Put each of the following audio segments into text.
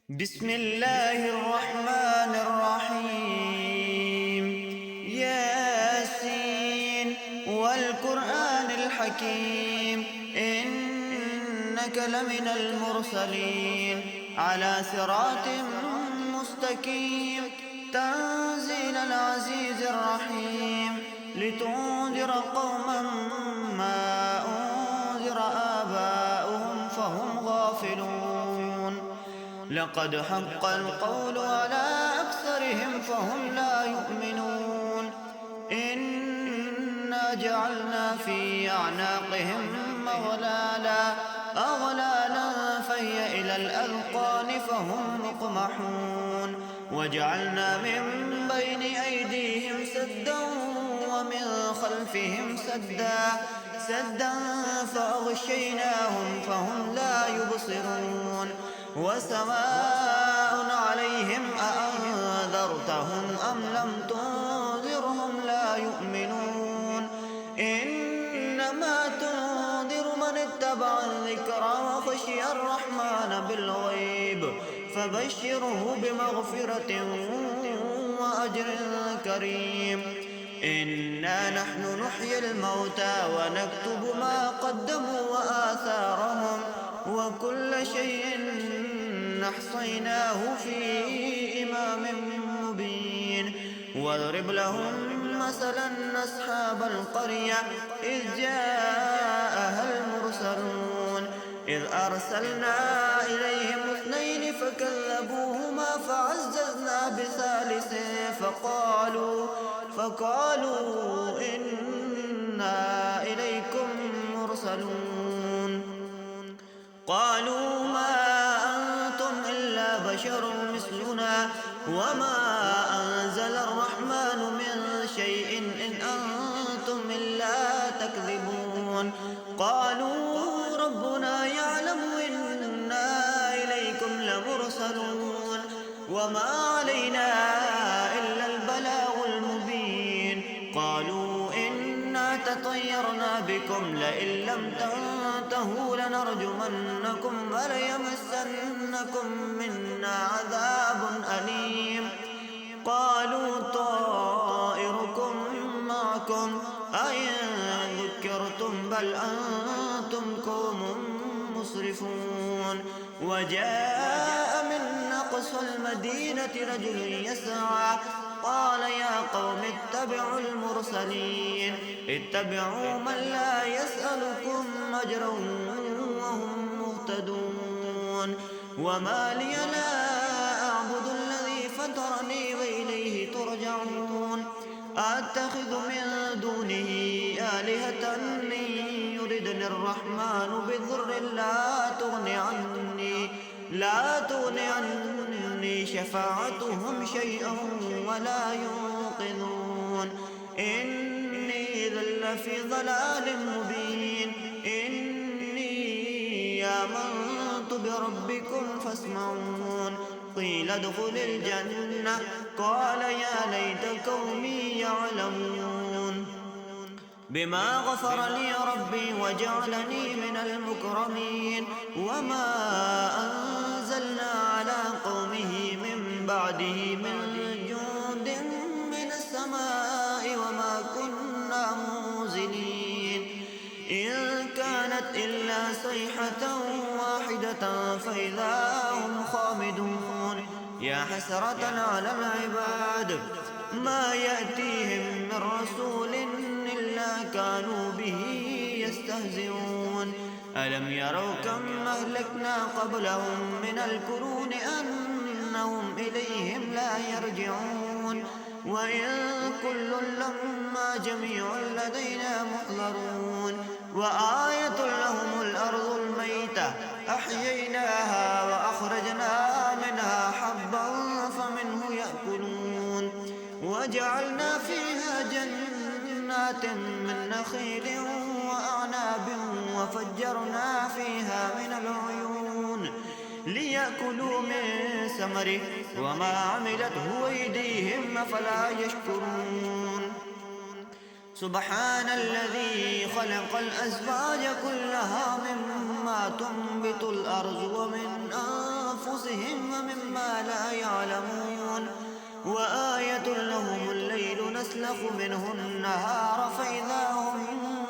بسم الله الرحمن الرحيم. ياسين والقرآن الحكيم إنك لمن المرسلين على صراط مستقيم تنزيل العزيز الرحيم لتنذر قوما ما أنذر آباؤهم فهم غافلون. لقد حق القول على أكثرهم فهم لا يؤمنون. إنا جعلنا في أعناقهم أغلالا فهي إلى الأذقان فهم مقمحون. وجعلنا من بين أيديهم سدا ومن خلفهم سدا فأغشيناهم فهم لا يبصرون. وسواء عليهم أأنذرتهم أم لم تنذرهم لا يؤمنون. إنما تنذر من اتبع الذكر وخشي الرحمن بالغيب فبشره بمغفرة وأجر كريم. إنا نحن نحيي الموتى ونكتب ما قدموا وآثارهم وكل شيء أحصيناه في إمام مبين. واضرب لهم مثلا أصحاب القرية إذ جاءها المرسلون إذ أرسلنا إليهم 2 فكذبوهما فعززنا بثالث فقالوا إنا إليكم مرسلون. قالوا ما أنتم إلا بشر مثلنا وما أنزل الرحمن من شيء إن أنتم إلا تكذبون. قالوا ربنا يعلم إنا إليكم لمرسلون وما علينا إلا البلاغ المبين. قالوا إنا تطيرنا بكم لئن لم تنتهوا لنرجمنكم وليمسنكم منا عذاب أليم. قالوا طائركم معكم أئن ذكرتم بل أنتم قوم مسرفون. وجاء من أقصى المدينة رجل يسعى قال يا قوم اتبعوا المرسلين اتبعوا من لا يسألكم أجرا وهم مهتدون. وما لي لا أعبد الذي فطرني وإليه ترجعون. أتخذ من دونه آلهة إن يردني الرحمن بضر لا تغن عني شفاعتهم شيئا ولا ينقذون. إني إذا لفي ضلال مبين. إني آمنت بربكم فاسمعون. قيل ادخل الجنة قال يا ليت قومي يعلمون بما غفر لي ربي وجعلني من المكرمين. وما أنزلنا على قومه من بعده من جند من السماء وما كنا منزلين. إن كانت إلا صيحة واحدة فإذا هم خامدون. يا حسرة على العباد ما يأتيهم من رسول إلا كانوا به يستهزئون. ألم يروا كم أهلكنا قبلهم من القرون أنهم إليهم لا يرجعون. وإن كل لما جميع لدينا محضرون. وآية لهم الأرض الميتة أحييناها وأخرجنا منها حبا فمنه يأكلون. وجعلنا فيها جنات من نخيل وأعناب وفجرنا فيها من العيون ليأكلوا من ثمره وما عملته أيديهم أفلا يشكرون. سبحان الذي خلق الأزواج كلها مما تنبت الأرض ومن أنفسهم أنفسهم ومما لا يعلمون وآية لهم الليل نسلخ منه النهار فإذا هم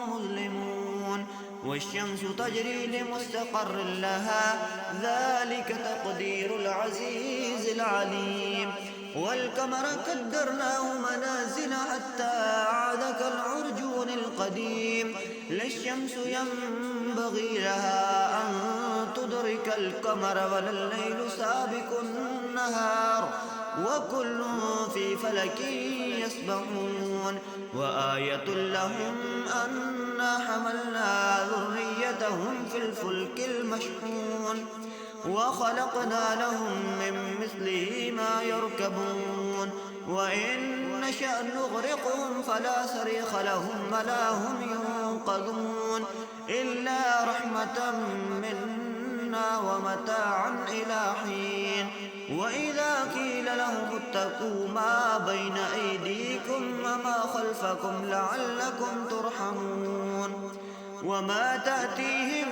مظلمون والشمس تجري لمستقر لها ذلك تقدير العزيز العليم والقمر قدرناه منازل حتى عاد كالعرجون القديم لا الشمس ينبغي لها أن تدرك القمر ولا الليل سابق النهار وكل في فلك يسبحون وآية لهم أنا حملنا ذريتهم في الفلك المشحون وخلقنا لهم من مثله ما يركبون وإن نشأ نغرقهم فلا صريخ لهم ولا هم ينقذون إلا رحمة منا ومتاعا إلى حين وإذا قيل لهم اتقوا ما بين أيديكم وما خلفكم لعلكم ترحمون وما تأتيهم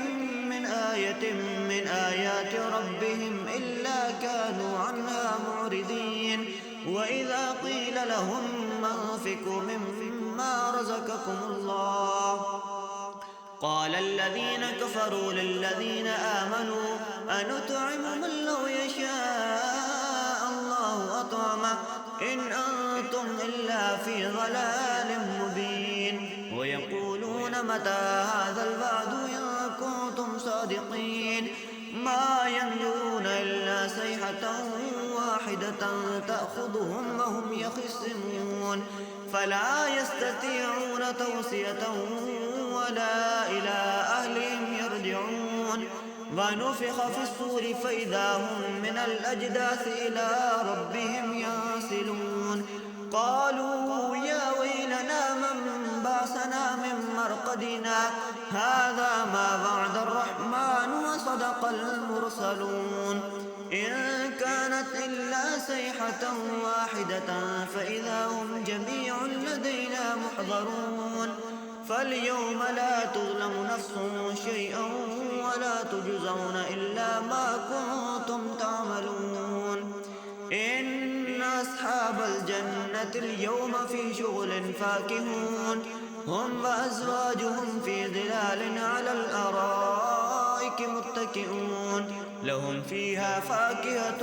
من آية من آيات ربهم إلا كانوا عنها معرضين وإذا قيل لهم أنفقوا مما رزقكم الله قال الذين كفروا للذين آمنوا أنطعم من لو يشاء الله أطعمه إن أنتم إلا في ضلال مبين ويقولون متى هذا الوعد إن كنتم صادقين ما ينظرون إلا صيحة واحدة تأخذهم وهم يخصمون فلا يستطيعون توصية ولا إلى أهلهم يرجعون ونفخ في الصور فإذا هم من الأجداث إلى ربهم ينسلون قالوا يا ويلنا من بعثنا من مرقدنا هذا ما وعد الرحمن وصدق المرسلون إن كانت إلا صيحة واحدة فإذا هم جميع لدينا محضرون فاليوم لا تظلم نفس شيئا ولا تجزون إلا ما كنتم تعملون إن أصحاب الجنة اليوم في شغل فاكهون هم وأزواجهم في ظلال على الأرائك متكئون لهم فيها فاكهة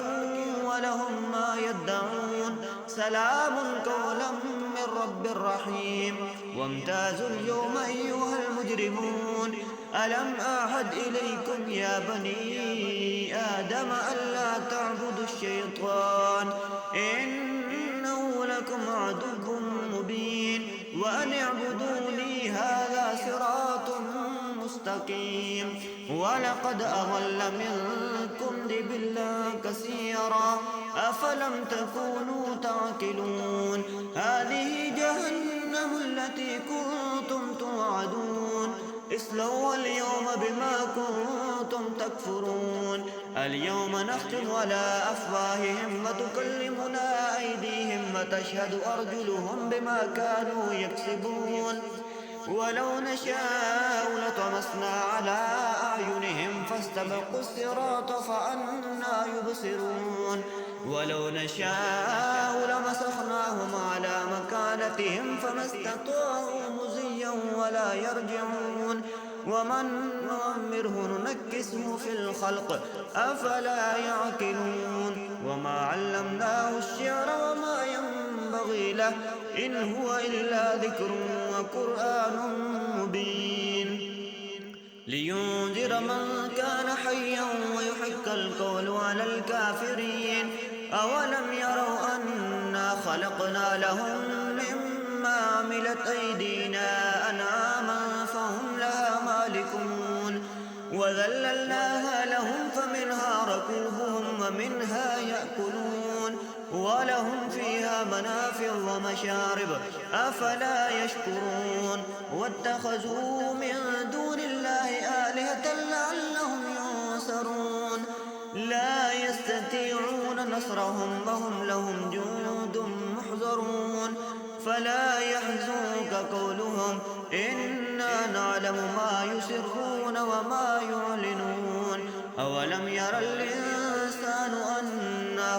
ولهم ما يدعون سلام قولا من رب رحيم وامتازوا اليوم أيها المجرمون ألم أعهد إليكم يا بني آدم ألا تعبدوا الشيطان إنه لكم عدو مبين وأن اعبدوني هذا صراط مستقيم ولقد أضل منكم جبلا كثيرا أفلم تكونوا تعقلون هذه جهنم التي كنتم توعدون اصلوا اليوم بما كنتم تكفرون اليوم نختم على أفواههم وتكلمنا أيديهم وتشهد أرجلهم بما كانوا يكسبون ولو نشاء لطمسنا على أعينهم فاستبقوا الصراط فأنى يبصرون ولو نشاء لمسخناهم على مكانتهم فما استطاعوا مزيا ولا يرجعون ومن نعمره ننكسه في الخلق أفلا يعقلون وما علمناه الشعر وما ينبغي له إن هو إلا ذكر وقرآن مبين لينذر من كان حيا ويحق القول على الكافرين أولم يروا أنا خلقنا لهم مما عملت أيدينا أنعاما فهم لها مالكون وذللناها لهم فمنها ركوبهم ومنها يأكلون ولهم فيها منافع ومشارب أفلا يشكرون واتخذوا من دون الله آلهة لعلهم ينصرون لا يستطيعون نصرهم وهم لهم جند محضرون فلا يحزنك قولهم إنا نعلم ما يسرون وما يعلنون أولم ير الإنسان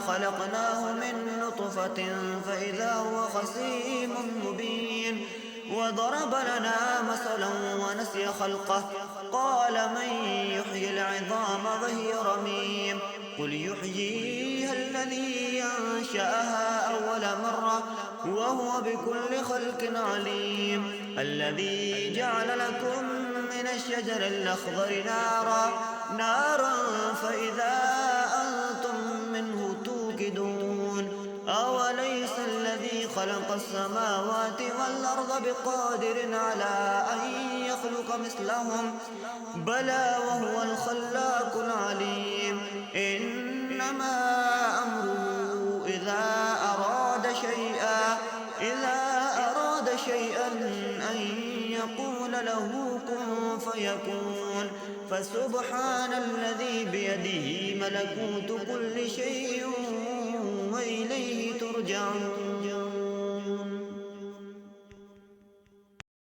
خلقناه من نطفة فإذا هو خصيم مبين وضرب لنا مثلا ونسي خلقه قال من يحيي العظام وهي رميم قل يحييها الذي أنشأها أول مرة وهو بكل خلق عليم الذي جعل لكم من الشجر الأخضر نارا فإذا أنتم منه توقدون أوليس الذي خلق السماوات والأرض بقادر على أن يخلق مثلهم بلى وهو الخلاق العليم إنما أمره إذا أراد شيئا أن يقول له كن فيكون فسبحان الذي بيده ملكوت كل شيء وإليه ترجعون